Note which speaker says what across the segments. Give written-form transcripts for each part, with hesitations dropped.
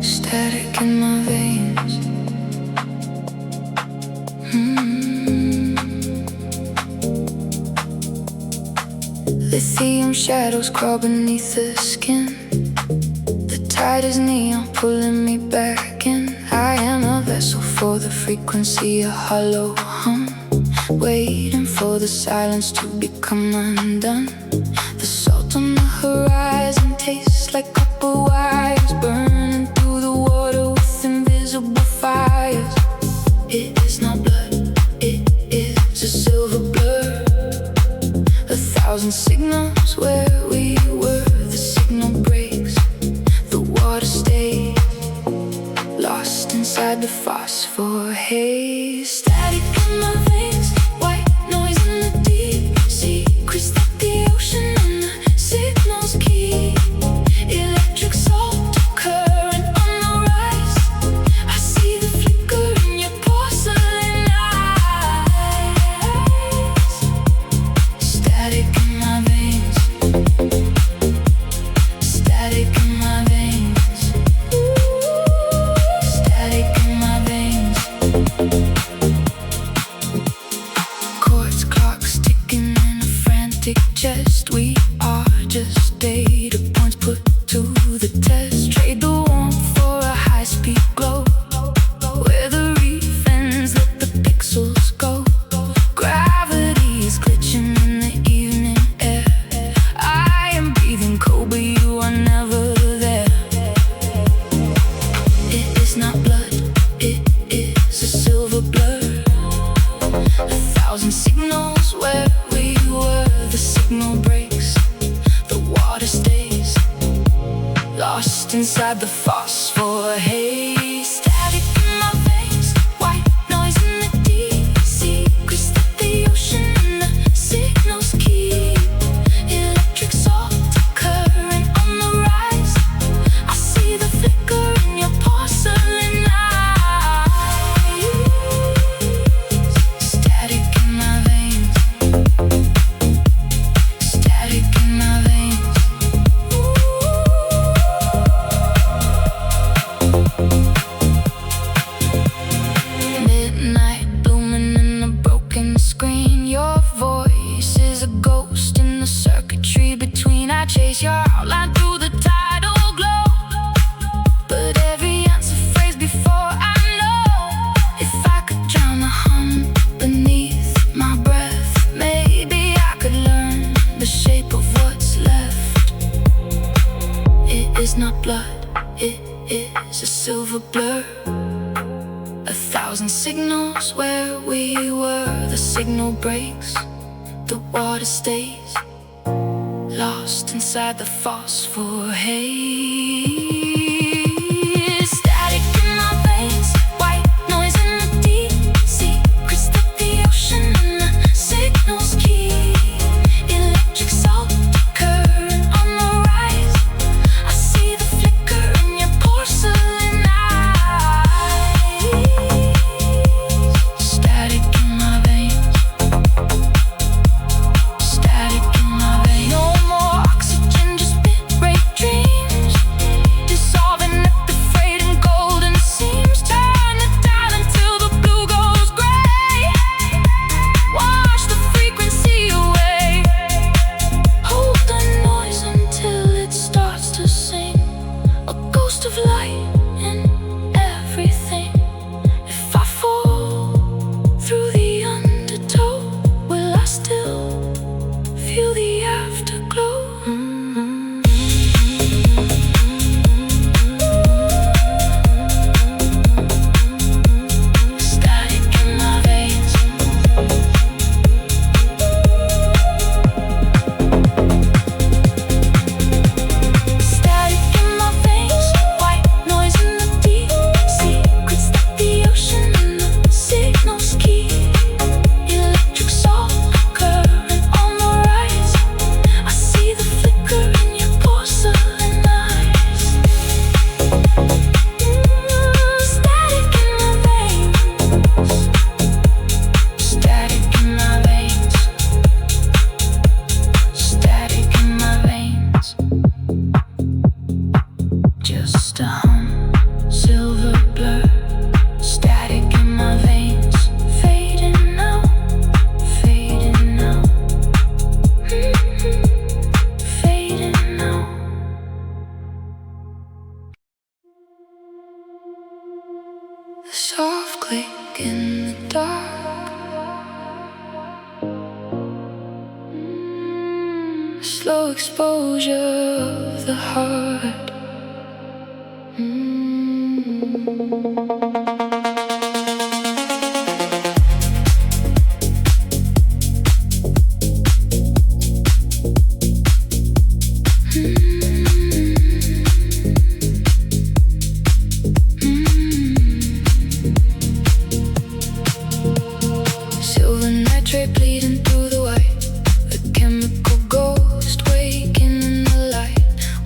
Speaker 1: Static in my veins. Lithium shadows crawl beneath the skin. The tide is neon, pulling me back in. I am a vessel for the frequency, a hollow hum, waiting for the silence to become undone. The salt on the horizon tastes like copper wires, burning through the water with invisible fires. It is not blood, it is a silver blur. 1,000 signals where we were. The signal breaks, the water stays lost inside the phosphor haze. Static in my veins, white noise in the deep. Secrets that the ocean and the signals keep. Electric salt current on the rise. I see the flicker in your porcelain eyes. Static in my veins. Static in my veins. Static in my veins. Quartz clocks ticking in a frantic chest. We are just data points put to the test. Trade the warmth for a high-speed glow, where the reef ends, let the pixels go. Gravity is glitching in the evening air. I am breathing cold, but you are never there. It is not blood, it is a silver blur. 1,000 signals where we were. The signal breaks, the water stays lost inside the phosphor haze. Static in my veins, white noise in the deep. Secrets that the ocean and the signals keep. Electric salt current on the rise. I see the flicker in your porcelain eyes. Static in my veins. Static in my veins. Midnight blooming in a broken screen. Your voice is a ghost in the circuitry between. I chase your outline through the tidal glow, but every answer phrase before I know. If I could drown the hum beneath my breath, maybe I could learn the shape of what's left. It is not blood, it is a silver blur. 1,000 signals where we were. The signal breaks, the water stays lost inside the phosphor haze. Static in my veins, white noise in the deep. Secrets that the ocean and the signals keep. Electric salt current on the rise. I see the flicker in your porcelain eyes. Static in my veins. Static in my veins. No more oxygen, just bit rate dreams. slow exposure of the heart. Silver nitrate bleeding through the white, a chemical ghost waking in the light.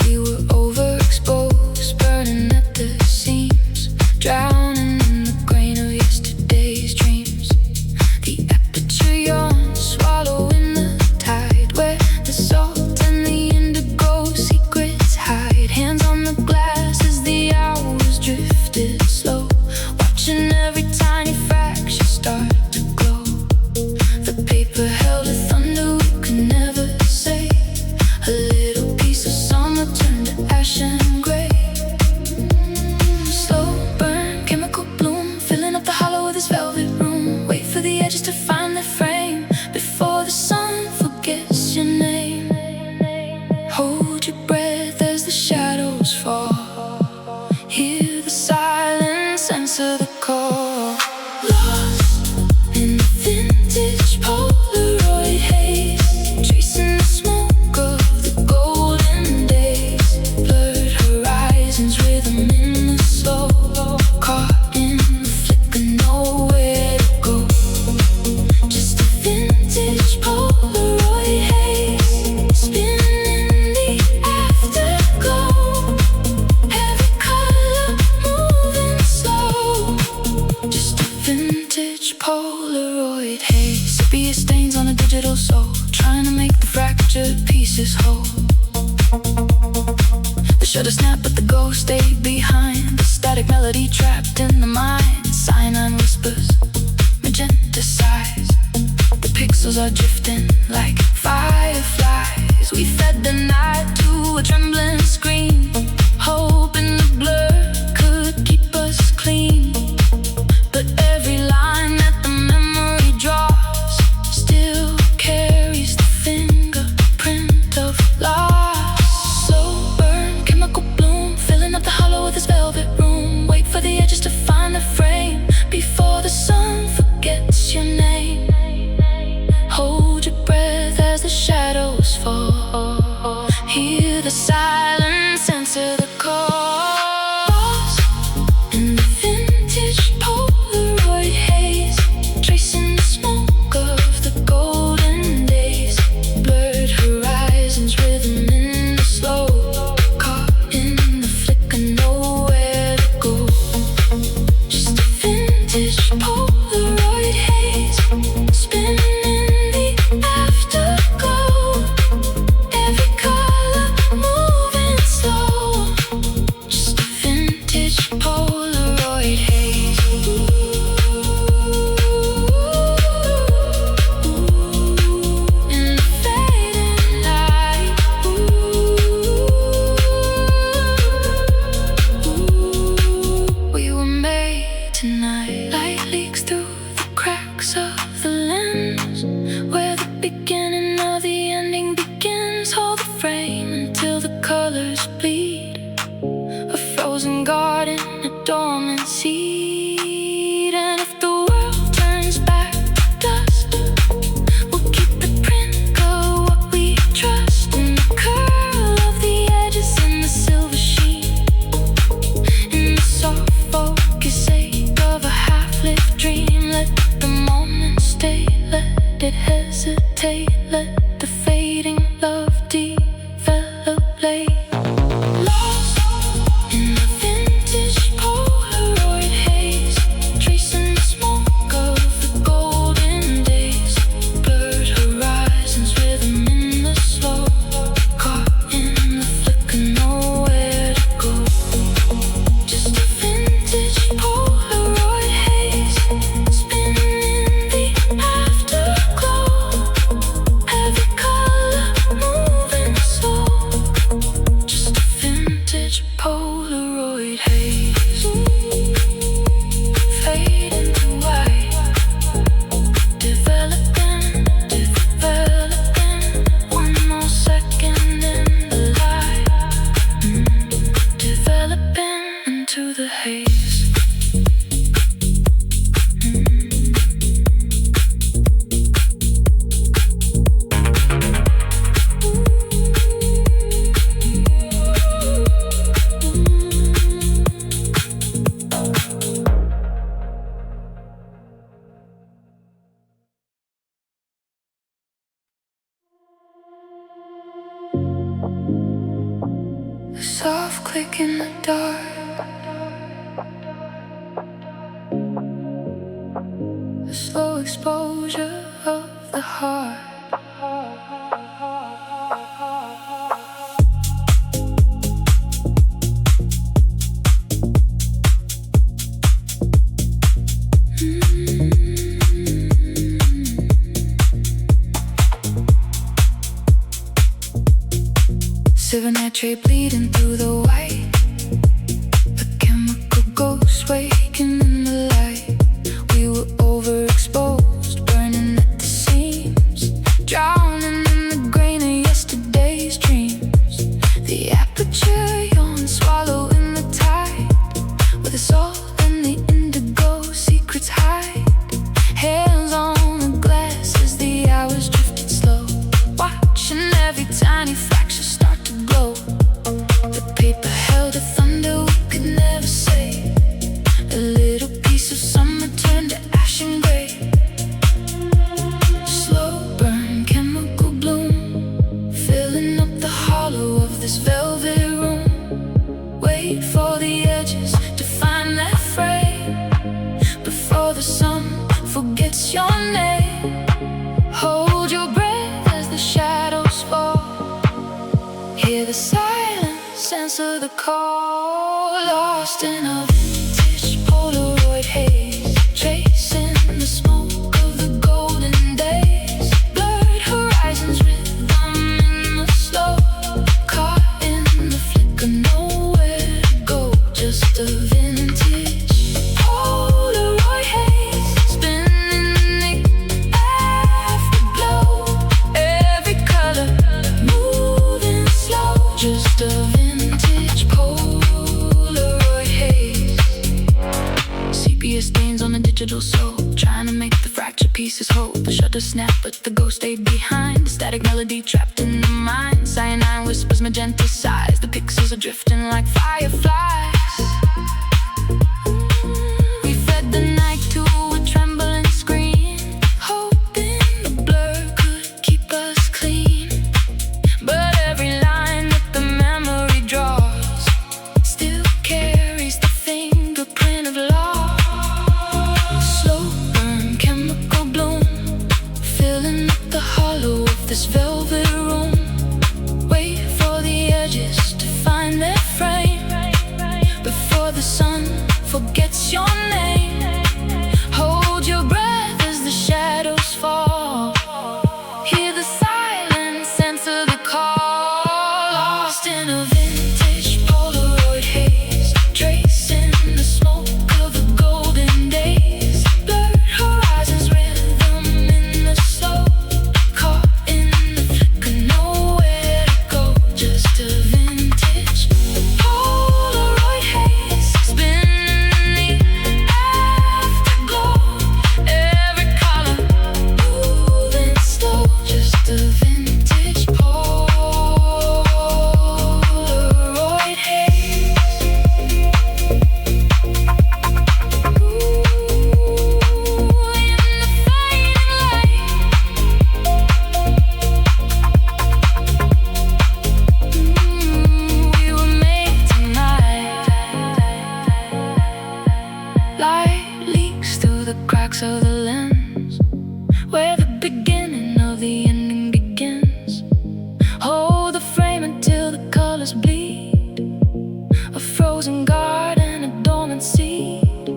Speaker 1: We were overexposed, burning at the seams, drowning in the grain of yesterday's dreams. The aperture yawns, swallowing the tide, where the salt and the indigo secrets hide. Hands on the glass as the hours drifted slow, watching every tiny fraction start to glow. The paper held a thunder we could never say. A little piece of summer turned to ash and gray. Slow burn, chemical bloom, filling up the hollow of this velvet room. Wait for the edges to find their frame before the sun forgets your name. Hold your breath as the shadows fall. Hear the silence, answer the call. Lost in the vintage Polaroid haze, tracing the smoke of the golden days. Blurred horizons, rhythm in the slow, caught in the flicker, nowhere to go. Just a vintage Polaroid haze, spinning in the afterglow. Every color moving slow. Just a vintage Polaroid haze. Sepia stains on a digital soul, trying to make the fractured pieces whole. The shutter snapped, but the ghost stayed behind. The static melody trapped in the mind. Cyanide whispers, magenta sighs. The pixels are drifting like fireflies. We fed the night to a trembling screen, hoping the blur could keep us clean. But every line that the memory draws still carries the fingerprint of loss. Slow burn, chemical bloom, filling up the hollow of this velvet room. Wait for the edges to find the frame before the sun forgets your name. Hold your breath as the shadows fall. Hear the silence, answer the call. Lost in the vintage Polaroid haze, tracing the smoke of the golden days. Blurred horizons, rhythm in the slow, caught in the flicker, nowhere to go. Just a vintage Polaroid haze, spinning in the afterglow. Every color moving slow. Just a vintage Polaroid haze. In the fading light. We were made tonight. Light leaks through the cracks of the lens, where the beginning of the ending begins. Hold the frame until the colors bleed. A frozen garden, a dormant seed. And if the world turns back to dust, we'll keep the print, go what we trust. In the curl of the edges, in the silver sheen, in the soft focus ache of a half-lit dream. Let the moment stay, let it hesitate, let the fading love develop late. Lost in the vintage Polaroid haze, tracing the smoke of the golden days. Blurred horizons, rhythm in the slow, caught in the flicker, nowhere to go. Just a vintage Polaroid haze, spinning in the afterglow. Every Soft click in the dark. A slow exposure of the heart. 7-night tray bleeding through the white. A chemical ghost waking in the light. We were overexposed, burning at the seams, drowning in the grain of yesterday's dreams. The aperture yawn, swallowing the tide, where the salt and the indigo secrets hide. Hands on the glass as the hours drifted slow, watching every tiny fraction start to glow. The paper held a thunder we could never say. A little piece of summer turned to ash and gray. Slow burn, chemical bloom, filling up the hollow of this velvet room. Wait for the edges to find that frame, before the sun forgets your name. Hold your breath as the shadows fall. Hear the silence, answer the call. Lost in a vintage Polaroid haze, tracing the smoke of the golden days. Blurred horizons, rhythm in the slow, caught in the flicker, nowhere to go. Just a vintage Polaroid haze, spinning in the afterglow. Every color moving slow. Just a vintage Polaroid haze. Sepia stains on the digital soul, trying to make the fractured pieces whole. The shutter snapped, but the ghost stayed behind. The static melody trapped in the mind. Cyanide whispers, magenta sighs. The pixels are drifting like fireflies. We fed the night to a trembling screen, hoping the blur could keep us clean. But every line that the memory draws still carries the fingerprint of loss. Slow burn, chemical bloom, filling up the hollow of this velvet room. Wait for the edges to find their frame, before the sun forgets your name. Hold your breath as the shadows fall. Hear the silence, answer the call. Lost in a vintage Polaroid haze, tracing the smoke of the golden days. Blurred horizons, rhythm in the slow, caught in the flicker, nowhere to go. Just a vintage Polaroid haze, spinning in the afterglow. Every color moving slow. Just a vintage Polaroid haze. In the fading light, we were made tonight. Light leaks through the cracks of the lens, where the beginning of the ending begins. Hold the frame until the colors bleed, a frozen garden, a dormant seed.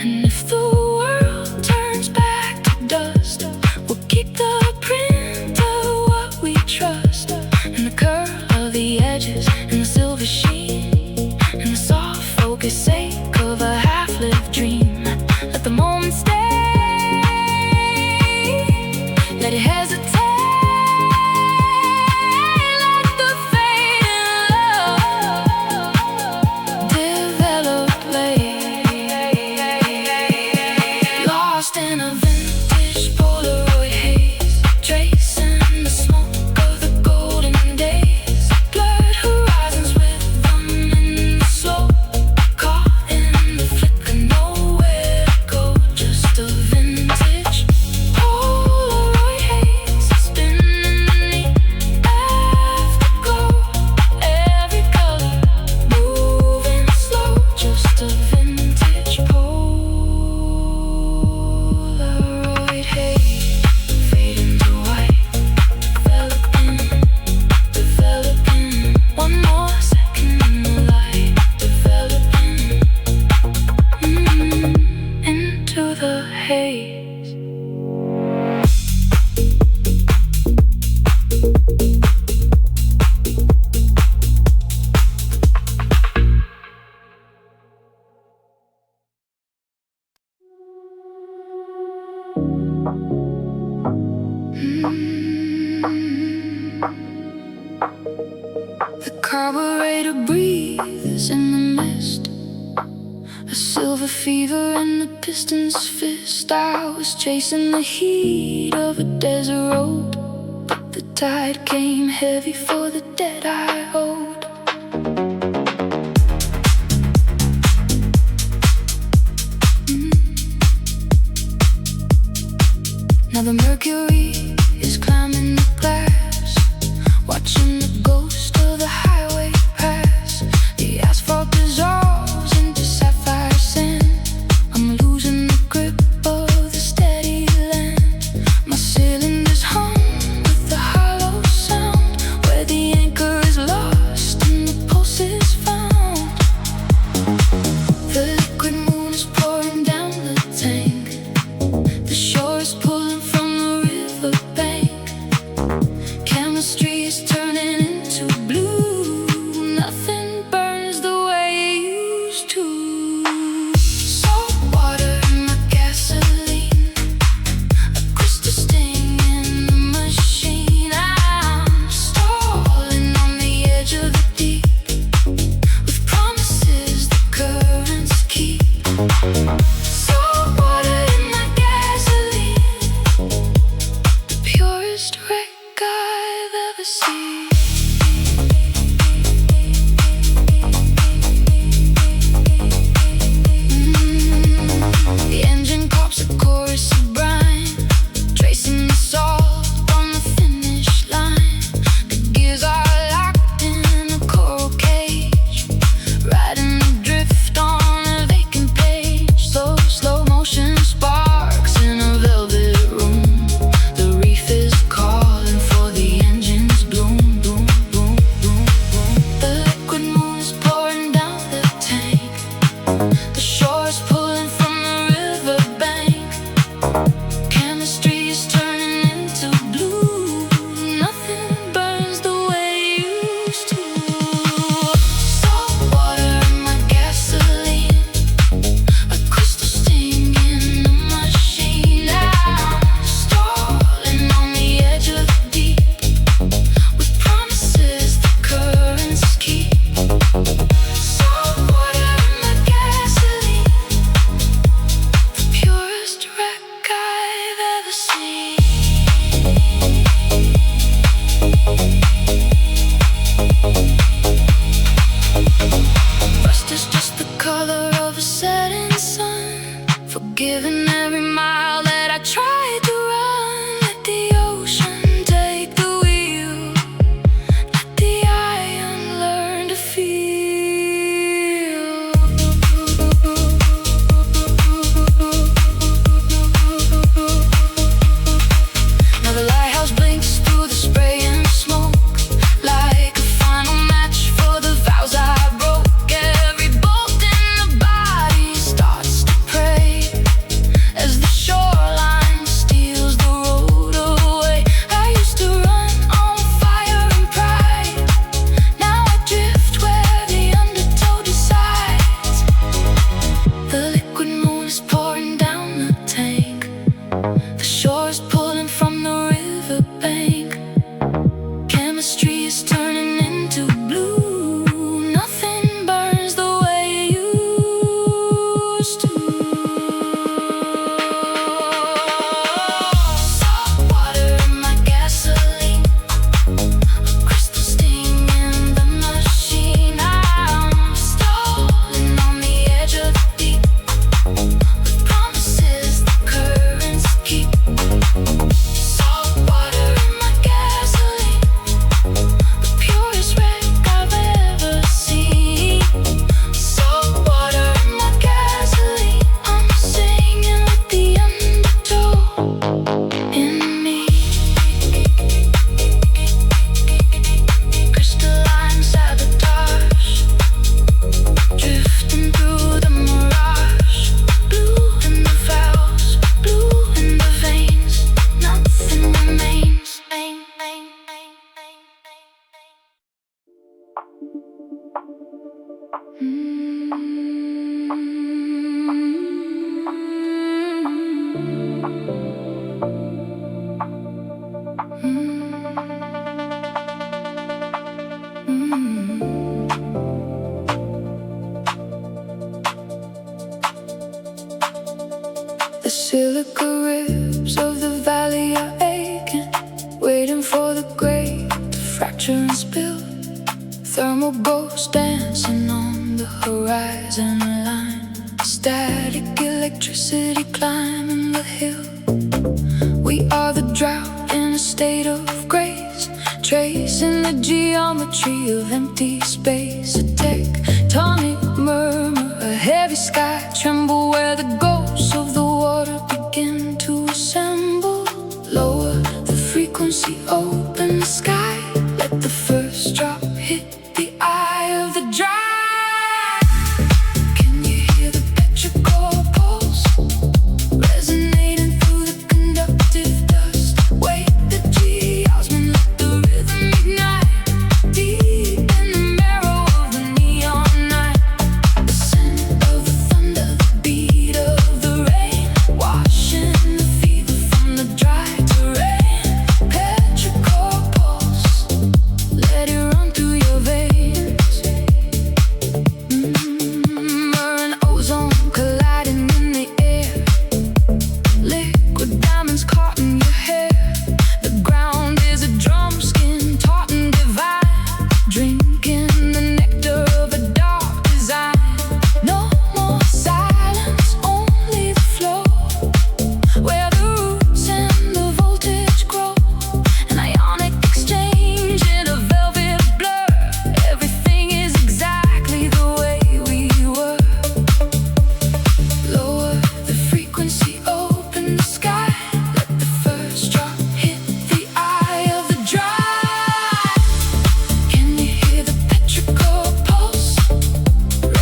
Speaker 1: And if the world turns back to dust, we'll keep the print of what we trust. And the curl of the edges, and the silver sheen, and the soft focus sake of a half-lived dream. Let the moment stay, let it hesitate. Let the fading love develop late. Lost in a vintage Polaroid haze, tracing the smoke of the golden days. Blurred horizons, rhythm in the slow, caught in the flicker, nowhere to go. Just a vintage Polaroid haze. The carburetor breathes in the mist, a silver fever in the piston's fist. I was chasing the heat of a desert road, but the tide came heavy for the debt I owed. Now the mercury is climbing the glass, watching the ghost of the highway pass. The asphalt dissolves into sapphire sand. I'm losing the grip of the steady land. My cylinders hum with the hollow sound, where the anchor is lost and the pulse is found. The liquid moon is pouring down the tank. The shore is pulling from the riverbank. Chemistry is turning into waiting for the grave to fracture and spill. Thermal ghosts dancing on the horizon line. Static electricity climbing the hill. We are the drought in a state of grace, tracing the geometry of empty space. A tectonic murmur, a heavy sky tremble where the ghosts of the water begin to assemble. Lower the frequency, open the sky. Let the first drop hit the eye of the dry. Can you hear the petrichor pulse resonating through the conductive dust? Wake the geosmin, let the rhythm ignite deep in the marrow of the neon night. The scent of the thunder, the beat of the rain, washing the fever from the dry terrain. Petrichor pulse, let it run through your veins. Myrrh and ozone colliding in the air. Liquid diamonds caught in your hair. The ground is a drum skin, taut and divine, drinking the nectar of a dark design. No more silence, only the flow, where the roots and the voltage grow. An ionic exchange in a velvet blur. Everything is exactly the way we were. Lower the frequency, open the sky. Let the first drop hit the eye of the dry. Can you hear the petrichor pulse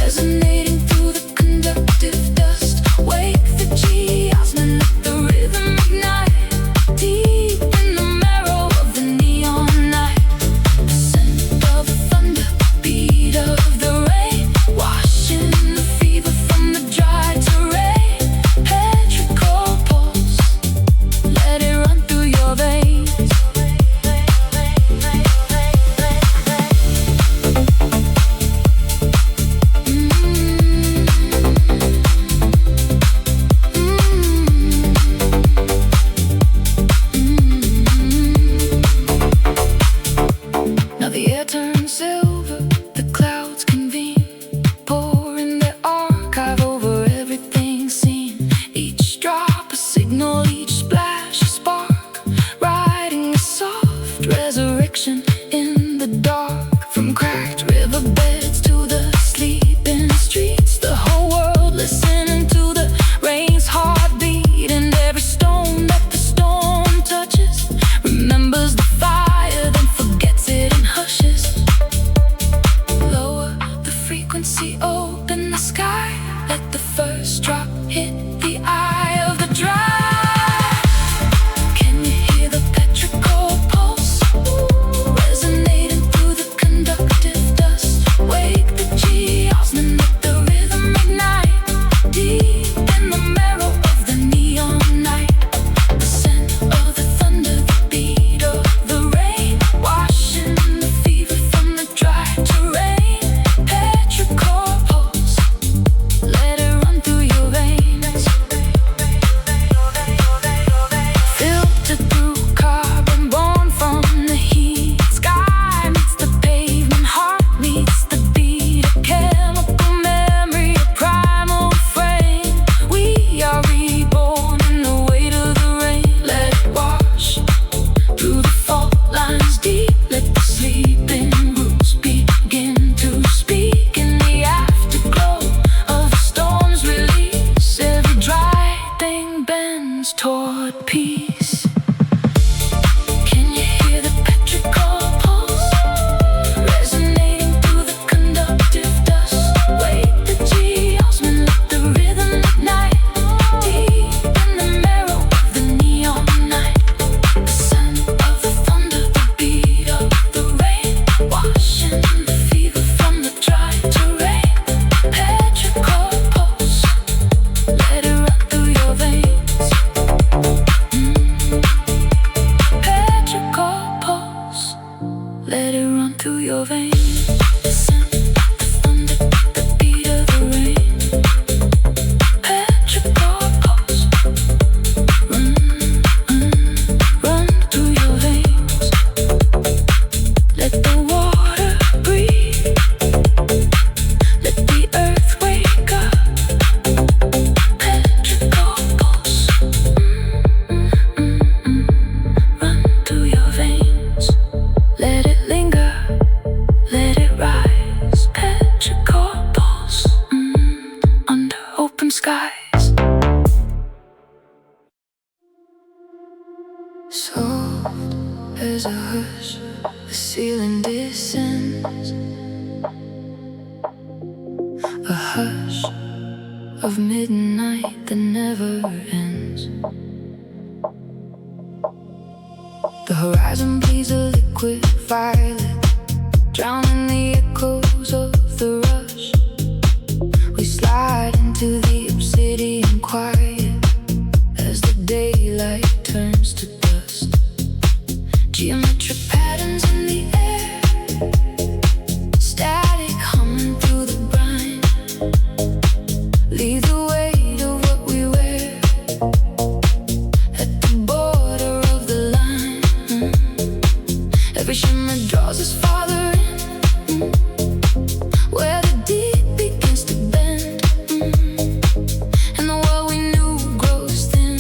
Speaker 1: resonating through the conductive dust? Wake the geosmin, let the rhythm ignite deep in the marrow of the neon night. The scent of the thunder, beat of the rain, washing the fever from the dry terrain. Petrichor pulse, let it run through your veins. Now the air turns silver, the clouds convene, pouring their archive over everything seen. Each drop a signal, each splash a spark, riding a soft resurrection in the dark. From cracked riverbeds to the sleeping streets, the whole world listening to the rain's heartbeat. And every stone that the storm touches remembers the fire, then forgets it and hushes. Lower the frequency, open the sky. Let the first drop hit the eye of the dry. Can you hear the petrichor pulse resonating through the conductive dust? Wake the geosmin, let the rhythm ignite deep in the marrow of the neon night. The scent of the thunder, the beat of the rain, washing the fever from the dry terrain. Petrichor pulse, let it run through your veins. Filtered through carbon, born from the heat. Sky meets the pavement, heart meets the beat. A chemical memory, a primal frame. We are reborn in the weight of the rain. Let it wash through the fault lines deep. Let the sleeping roots begin to speak in the afterglow of the storm's release. Every dry thing bends toward peace. Can you hear the petrichor pulse resonating through the conductive dust? Wake the geosmin, let the rhythm ignite deep in the marrow of the neon night. The scent of the thunder, the beat of the rain, washing the fever from the dry terrain. Petrichor pulse, let it run through your veins. Petrichor pulse, let it run through your veins. The scent, the thunder, the beat of the rain. Petrichor pulse, run through your veins. as a hush, the ceiling descends. A hush of midnight that never ends. The horizon bleeds a liquid violet, drowning the echoes of the rush. We slide into the obsidian quiet as the daylight turns to dust. Geometric patterns in the air, static humming through the brine. Leave the weight of what we wear at the border of the line. Every shimmer draws us farther in, where the deep begins to bend, and the world we knew grows thin.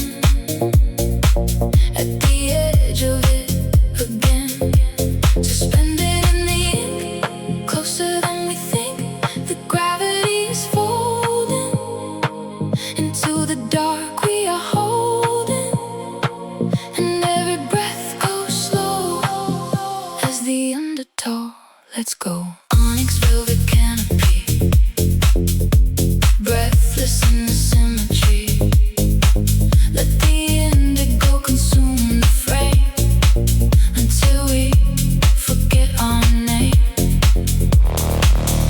Speaker 1: At the edge of it again, suspended in the ink, closer than we think. The gravity is folding into the dark we are holding, and every breath goes slow as the undertow lets go. Onyx velvet canopy, breathless in the symmetry. Let the indigo consume the frame until we forget our name.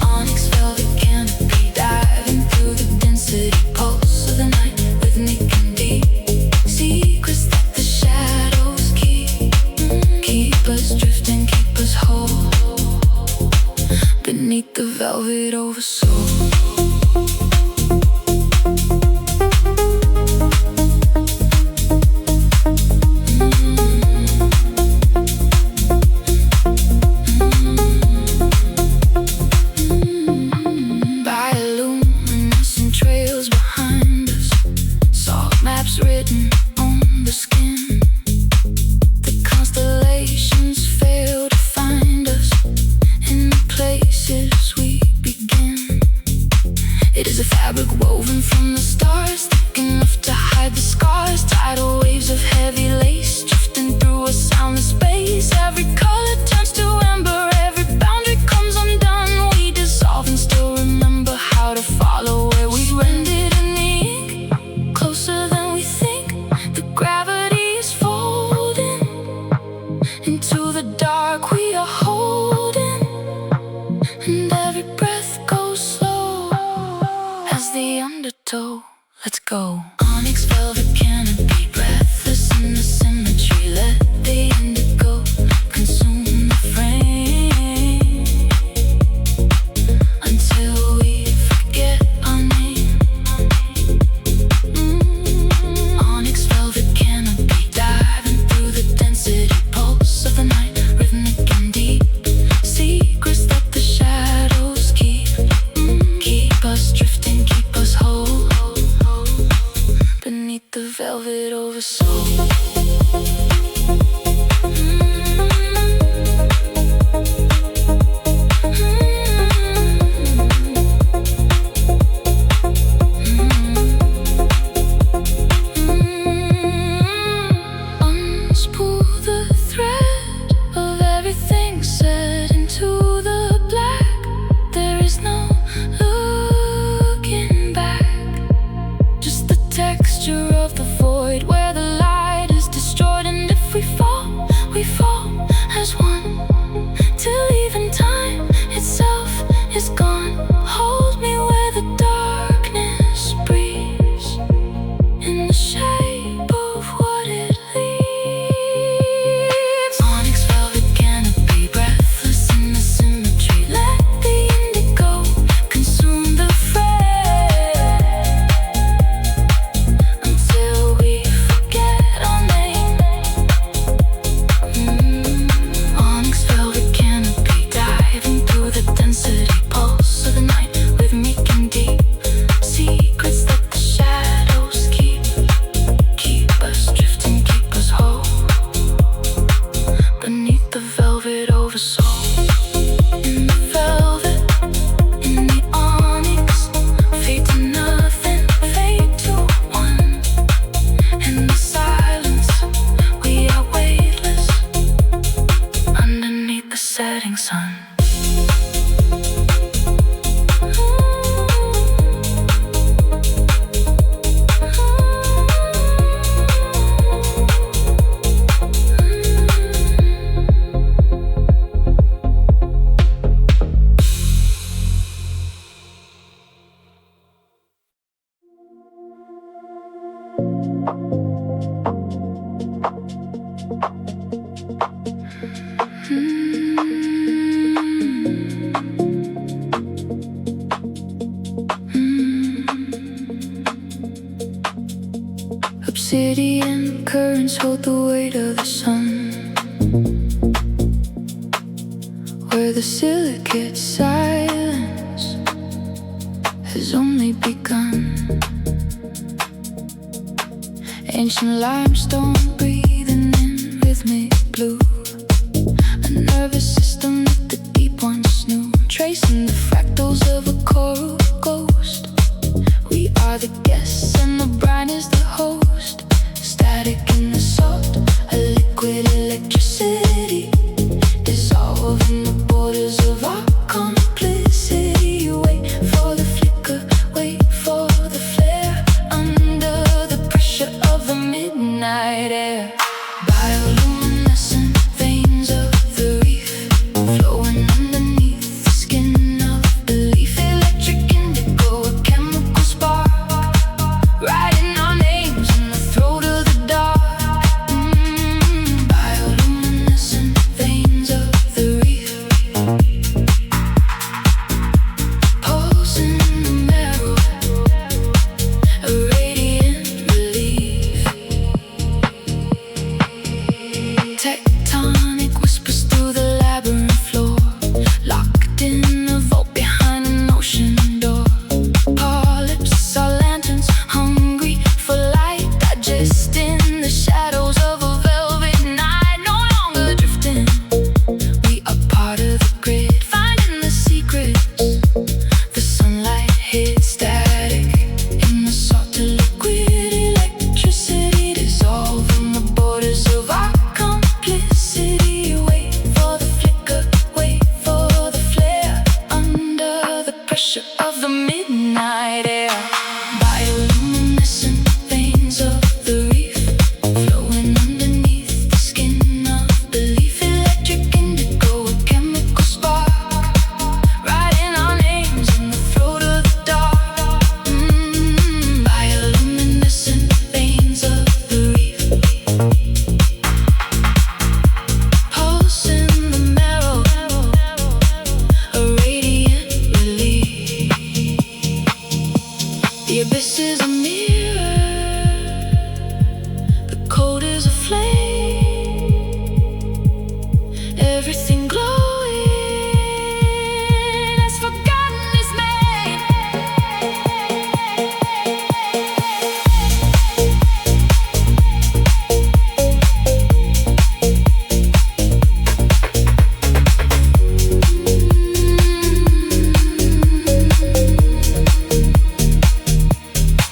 Speaker 1: Onyx velvet canopy, diving through the density pulse of the night, rhythmic and deep. Secrets that the shadows keep us drifting, keep us whole beneath the velvet oversoul. Bioluminescent trails behind us, salt maps written on the skin. The constellations fail to find us in the places we begin. It is a fabric woven from the stars, thick enough to hide the scars. Tidal waves of heavy lace drifting through a soundless space. Every color turns to amber, every boundary comes undone. We dissolve and still remember how to follow where we rendered in the ink, closer than we think. The gravity is folding into the dark we are holding, and every breath goes slow as the undertow lets go. Onyx velvet canopy, breathless in the symmetry. Let the indigo consume the frame until we forget our name. Onyx velvet canopy, diving through the density pulse of the night, rhythmic and deep. Secrets that the shadows keep us drifting, keep us whole beneath the velvet oversoul. Unspool the thread of everything set into the black. There is no looking back, just the texture of the void where the light is destroyed. And if we fall as one, till even time itself is gone. Hold me where the darkness breathes, in the shape of what it leaves. Onyx velvet canopy, breathless in the symmetry. Let the indigo consume the frame until we forget our name. Onyx velvet canopy, diving through the density pulse of the night, rhythmic and deep. Secrets that the shadows keep us drifting, keep us whole beneath the velvet oversoul. In the velvet, in the onyx, fade to nothing, fade to one. In the silence, we are weightless, setting sun. Obsidian currents hold the weight of the sun, where the silicate silence has only begun. Ancient limestone breathing in rhythmic blue, a nervous system that the deep once knew, tracing the fractals of a coral ghost. We are the guests and the brine is the host. Static in the salt, a liquid electricity, dissolving the borders of our complicity. Wait for the flicker, wait for the flare, under the pressure of the midnight air. Bioluminescent veins of the reef, flowing underneath the skin of belief. Electric indigo, a chemical spark, writing our names in the throat of the dark. Bioluminescent veins of the reef, pulse in the marrow, a radiant relief. Tectonic whispers through the labyrinth floor, locked in a vault behind an ocean door. Polyps are lanterns, hungry for light, digesting the shadows of a velvet night. No longer drifting, we are part of the grid, finding the secrets. The sunlight hits static in the salt to liquid electricity, dissolving the borders of our complicity. Wait for the flicker, wait for the flare, under the pressure of the midnight air. Bioluminescent veins of the reef, flowing underneath the skin of belief. Electric indigo, a chemical spark, writing our names in the throat of the dark. Bioluminescent veins of the reef, pulse in the marrow, a radiant relief. The abyss is a mirror, the code is a flame, everything glowing as forgotten is made.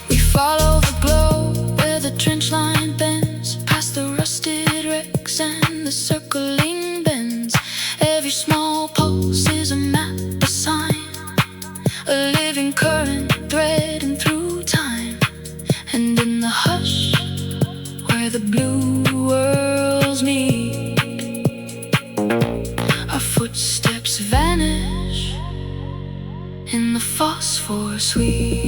Speaker 1: We follow the glow where the trench line bends, past the rusted wrecks and the circling bends. Every small pulse is a map, a sign, a living current threading through time. And in the hush, where the blue worlds meet, our footsteps vanish in the phosphor sweet.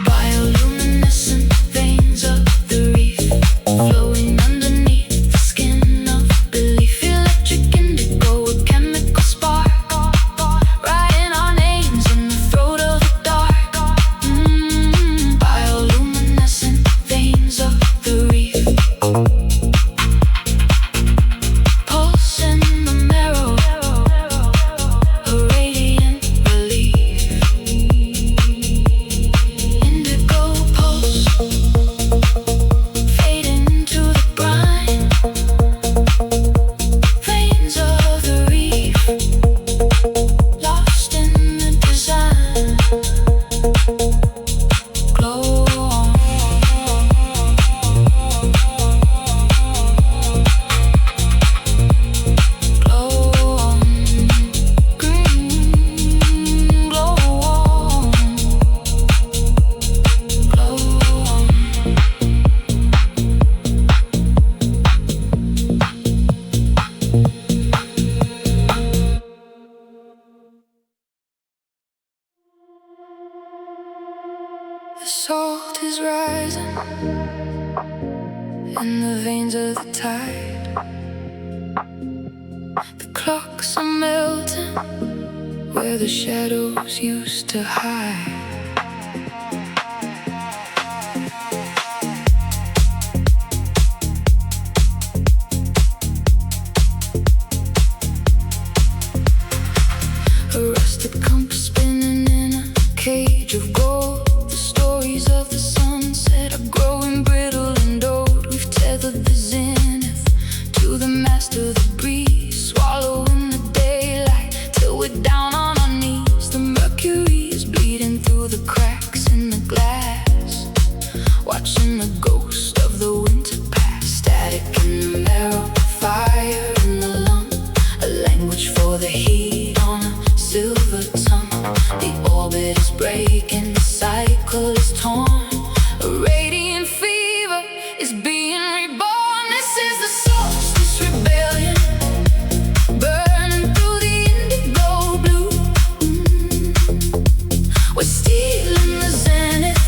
Speaker 1: Bioluminescent veins of the reef, flowing underneath the skin of belief. remains of the tide. The clocks are melting where the shadows used to hide. A rusted compass spinning in a cage of gold. The stories of the sunset are growing brittle and old. We've tethered the zenith to the mast of the breeze, swallowing the daylight till we're down on our knees. The mercury is bleeding through the cracks in the glass, watching the ghost of the winter pass. Static in the marrow, fire in the lung, a language for the heat on a silver tongue. The orbit is breaking, the cycle is torn. A radiant fever is being reborn. This is the solstice rebellion, burning through the indigo blue. We're stealing the zenith,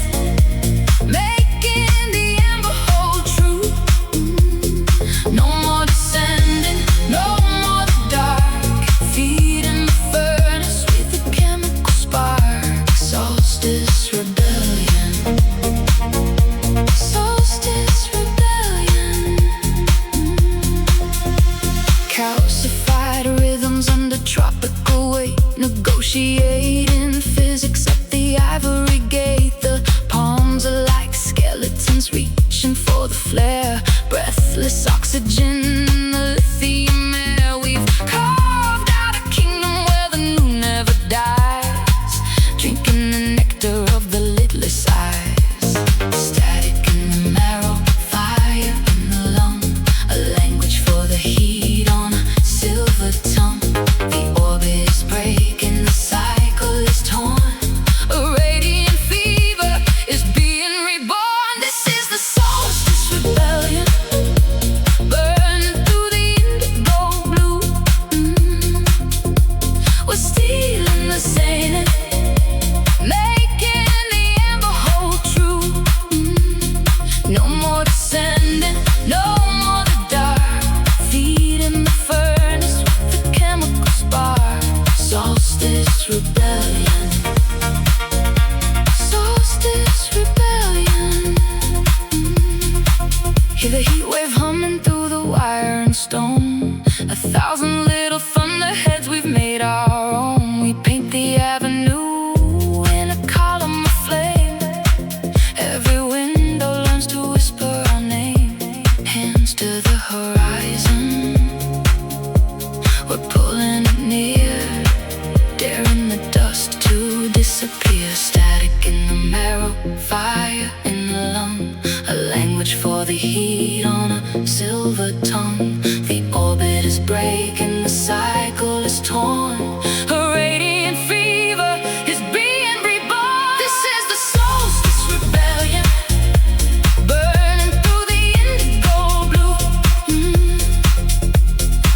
Speaker 1: making the ember hold true. No more descending, no more the dark, feeding the furnace with a chemical spark. Solstice rebellion, solstice rebellion. Calcified rhythms under tropical weight, negotiating physics at the ivory gate. The palms are like skeletons reaching for the flare. Breathless oxygen in the lithium air. We've carved out a kingdom where the moon never dies, drinking the nectar of the lidless eyes. Static in the marrow, fire in the lung, a language for the heat on a silver tongue. The orbit is breaking, the cycle is torn. A radiant fever is being reborn. This is the solstice rebellion, burning through the indigo blue. We're stealing the zenith, making the ember hold true. No more descending, no more the dark, feeding the furnace with a chemical spark. Solstice rebellion, solstice rebellion. Hear the heat wave humming through the wire and stone. 1,000 little thunderheads we've made our own. We paint the avenue in a column of flame. Every window learns to whisper our name. Hands to the horizon, we're pulling it near, daring the dust to disappear. Static in the marrow, fire in the lung, a language for the heat on a silver tongue. The orbit is breaking, the cycle is torn. A radiant fever is being reborn. This is the solstice rebellion, burning through the indigo blue.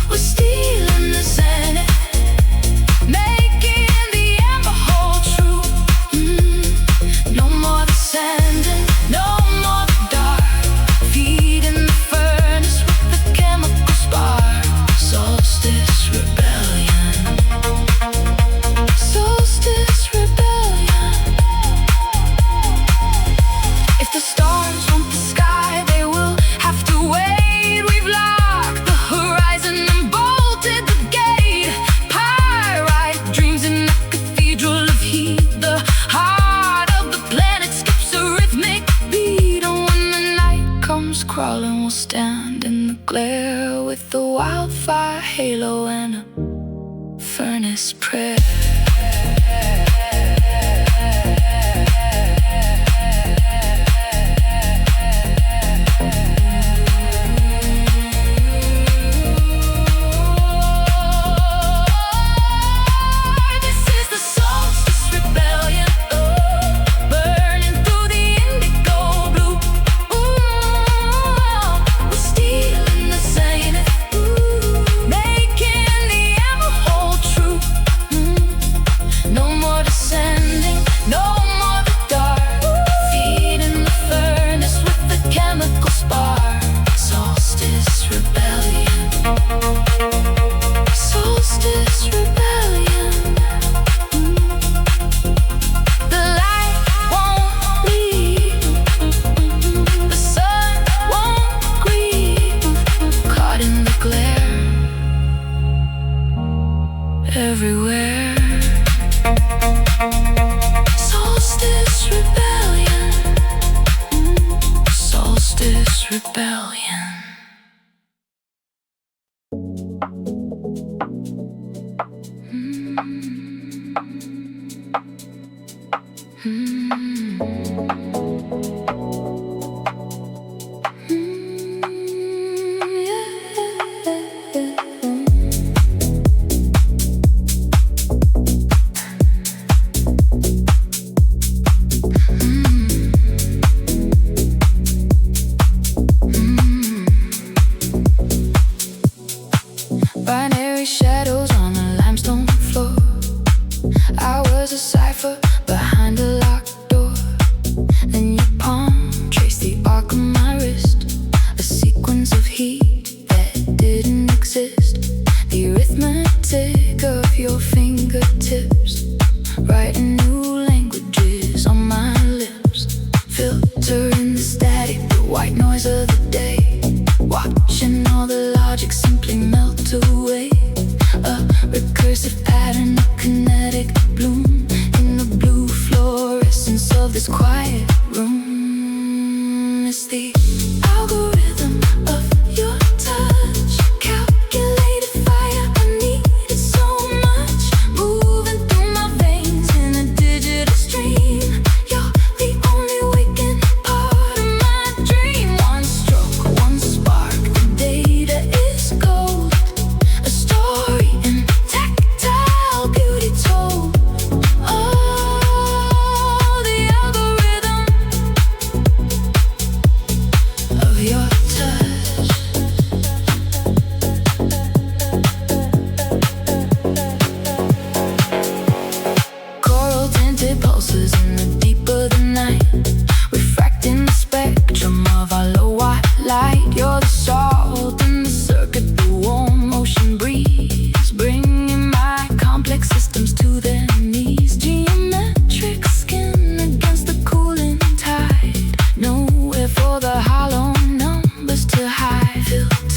Speaker 1: We're stealing the zenith, making the ember hold true. No more descending, no more the dark, feeding the furnace with the chemical spark. Solstice rebellion, solstice rebellion. If the stars want the sky, they will have to wait. We've locked the horizon and bolted the gate. Pyrite dreams in the cathedral of heat. The heart of the planet skips a rhythmic beat. And when the night comes crawling, we'll stand in the glare with the wildfire halo and a furnace prayer. This is the solstice rebellion, burning through the indigo blue. We're stealing the zenith, making the ember hold true. No more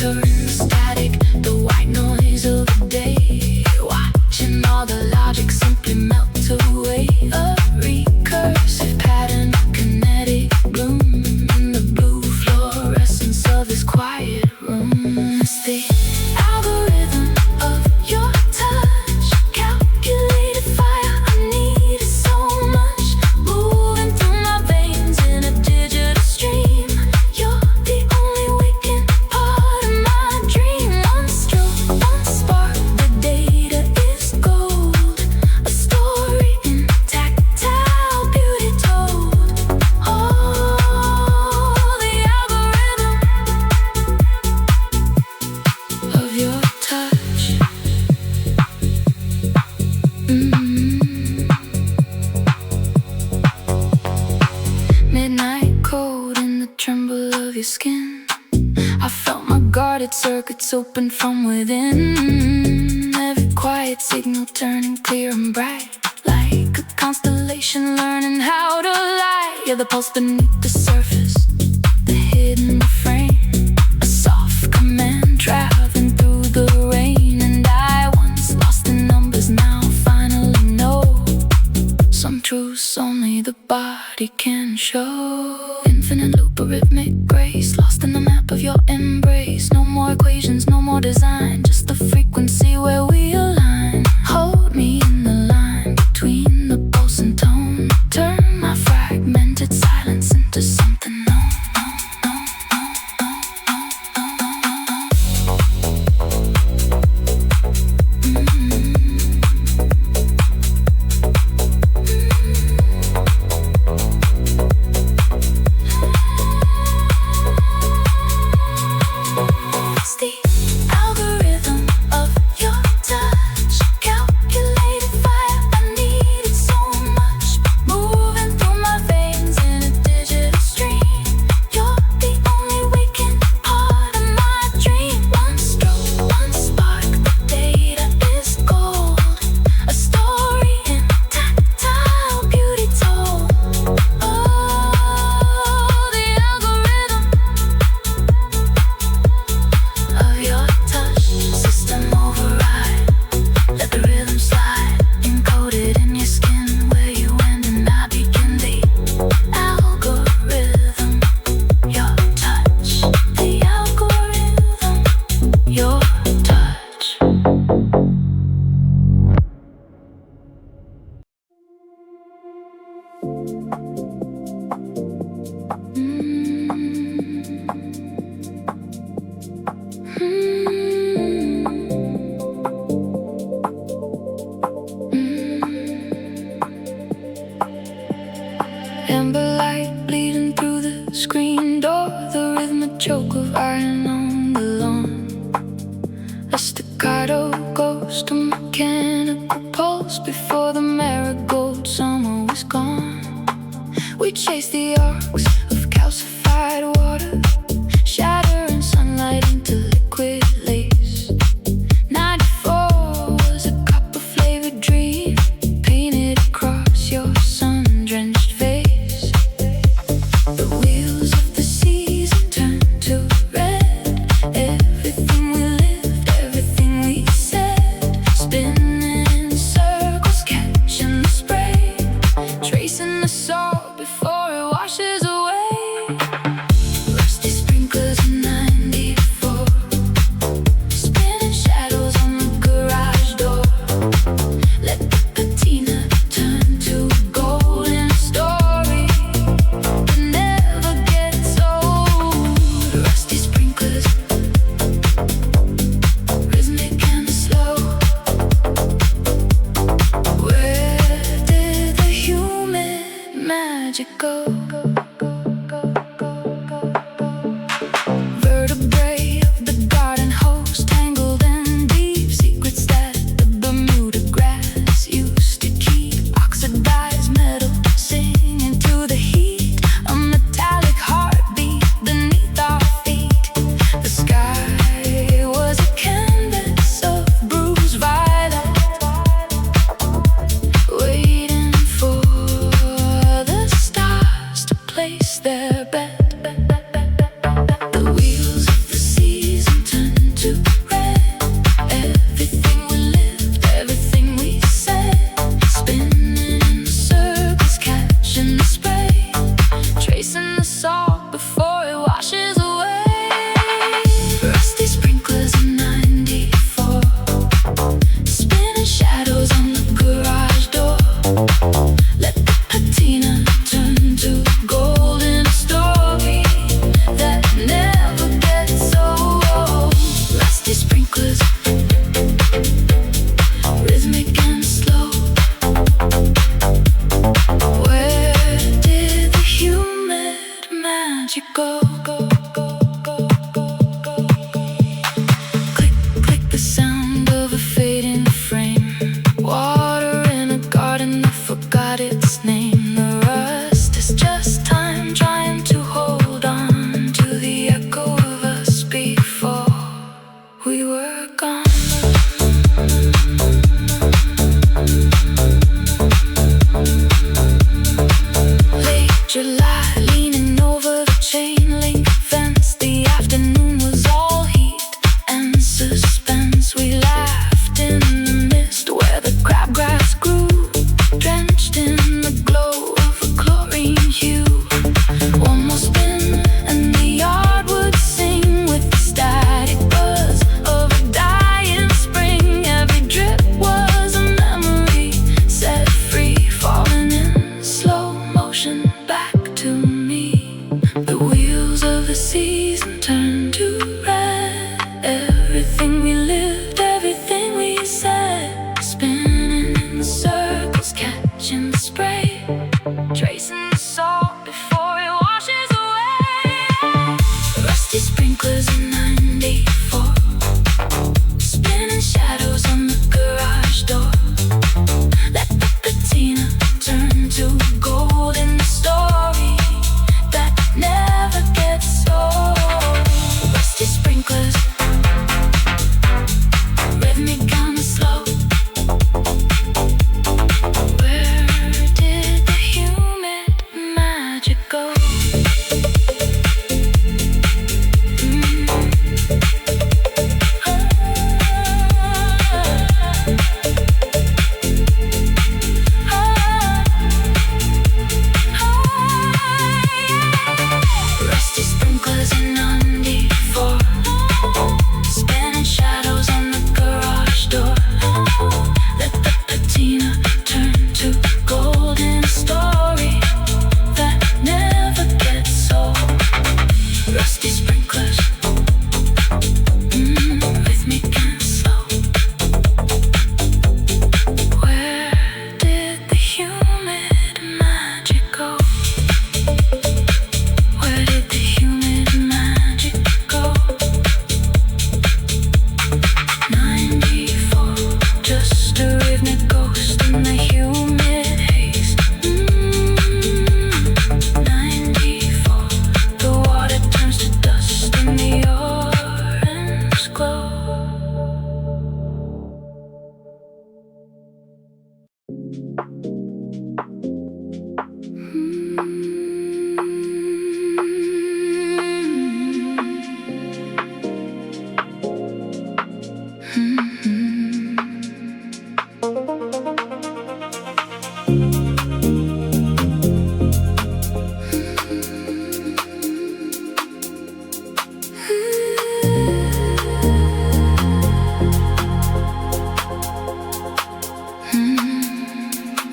Speaker 1: turn static, the white noise of the day. Watching all the logic simply melt away. A recursive pattern, kinetic bloom in the blue fluorescence of this quiet room. It's the algorithm of your touch, calculated fire. I need it so much, moving through my veins in a digital stream. You're the only waking part of my dream. One stroke, one spark, the data is gold. A story in tactile beauty told. Oh, the algorithm of your touch. Midnight cold in the tremble of your skin. I felt my guarded circuits open from within. Every quiet signal turning clear and bright, like a constellation learning how to lie. You're the pulse beneath the surface, the hidden refrain. A soft command traveling through the rain. And I once lost in numbers, now finally know some truths only the body can show. Infinite loop of rhythmic grace, lost in the map of your embrace. No more equations, no more design, just the frequency where we align. Hold me in the line between the pulse and tone. Turn my fragmented silence into something known. It's the algorithm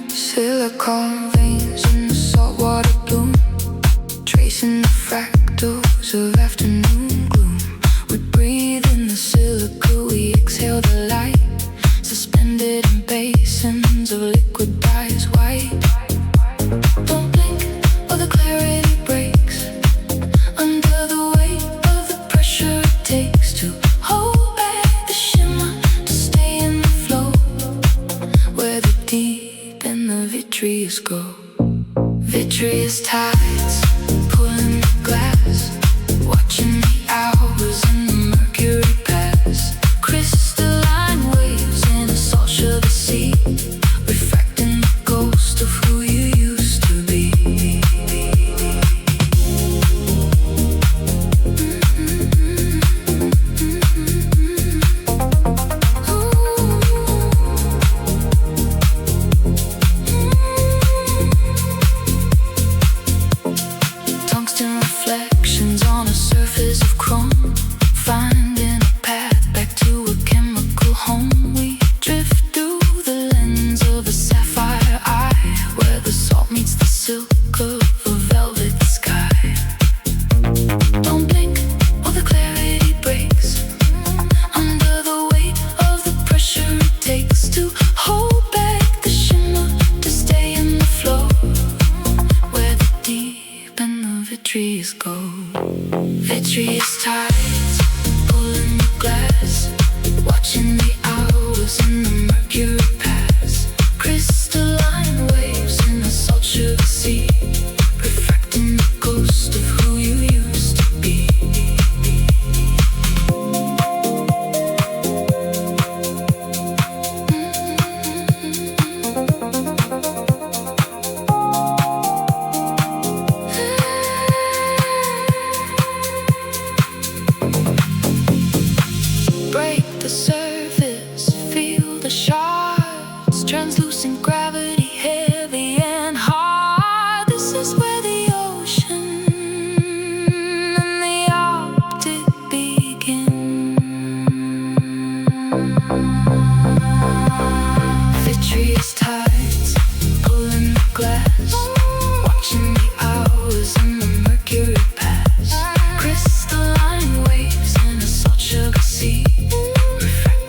Speaker 1: Silicone veins in the saltwater bloom, tracing the fractals of afternoon gloom. We breathe in the silica, we exhale the light, suspended in basins of liquid dyes white. Don't blink or the clarity breaks under the weight of the pressure it takes to hold back the shimmer, to stay in the flow where the deep and the vitreous go. Vitreous tides pulling the glass, watching the hours and the mercury pass. Crystalline waves in a salt sugar sea, refracting the ghost of who you used to be. Tungsten reflections on a surface of chrome, finding a path back to a chemical home. We drift through the lens of a sapphire eye, where the salt meets the silk of a velvet sky. Don't blink or the clarity breaks under the weight of the pressure it takes to hold back the shimmer, to stay in the flow where the deep and the vitreous go. Vitreous tides pulling the glass, watching the hours and the mercury pass. Crystalline waves in the salt sugar sea, reflecting the ghost of who you used to be. Break the surface, feel the shards, translucent gravity, heavy and hard. This is where the ocean and the Arctic begin. Vitreous tides pulling the glass, watching the hours and the mercury pass. Crystalline waves in a salt sugar sea, refracting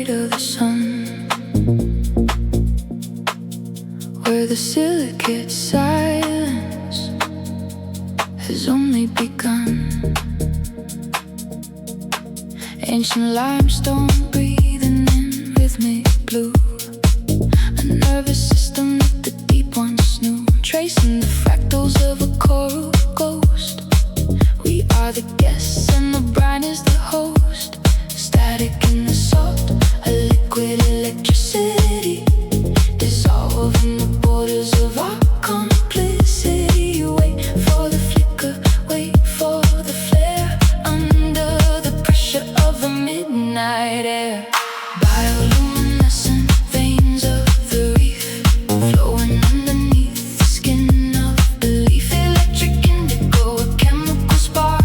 Speaker 1: weight of the sun, where the silicate silence has only begun. Ancient limestone breathing in rhythmic blue, a nervous system that the deep once knew, tracing the fractals of a coral ghost. We are the guests and the brine is the host. Static in the salt, a liquid electricity, dissolving the borders of our complicity. Wait for the flicker, wait for the flare, under the pressure of the midnight air. Bioluminescent veins of the reef, flowing underneath the skin of belief. Electric indigo, a chemical spark,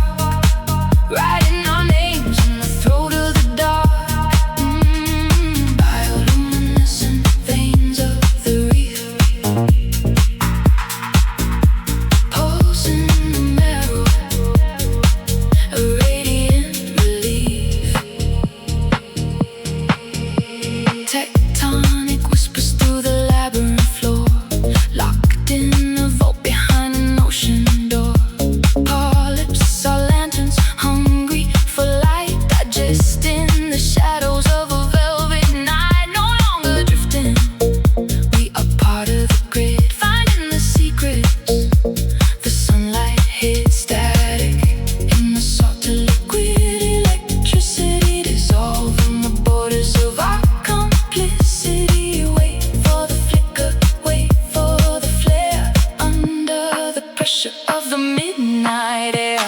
Speaker 1: writing our names in the throat of the dark. Bioluminescent veins of the reef, pulse in the marrow, a radiant relief. Tectonic whispers through the labyrinth floor, locked in a vault behind an ocean door. Polyps are lanterns, hungry for light, digesting the shadows of a velvet night. No longer drifting, we are part of the grid, finding the secrets. The sunlight hits static in the salt to liquid electricity, dissolving the borders of our complicity. Wait for the flicker, wait for the flare, under the pressure of the midnight air.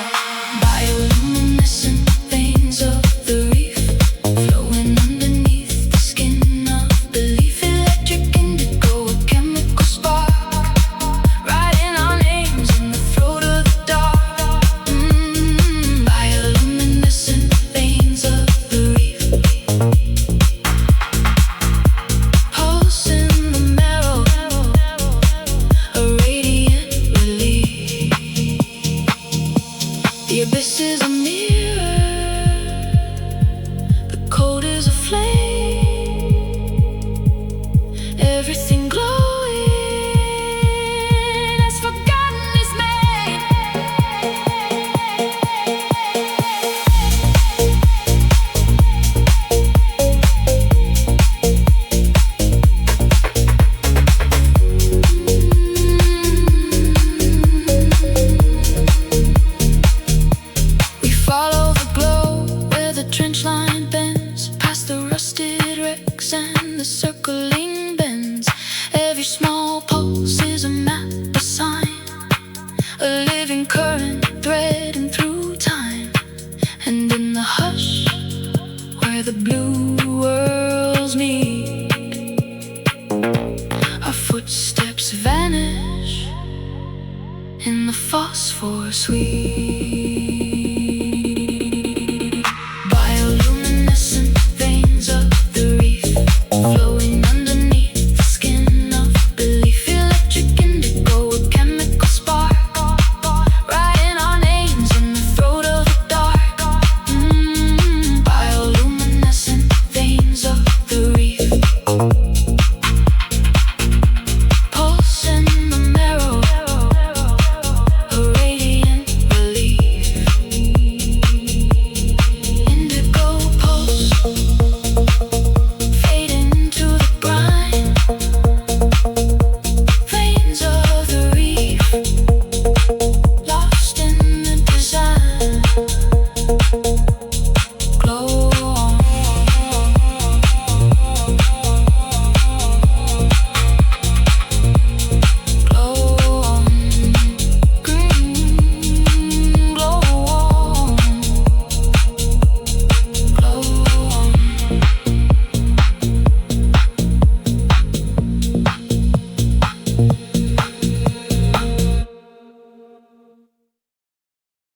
Speaker 1: Bioluminescent veins of the reef, flowing underneath the skin of belief. Electric indigo, a chemical spark, writing our names in the throat of the dark. Bioluminescent veins of the reef, pulse in the marrow, a radiant relief. The abyss is a mirror, the code is a flame, everything glowing as forgotten is made. We follow the glow where the trench line bends, past the rusted wrecks and the circling bends. Every small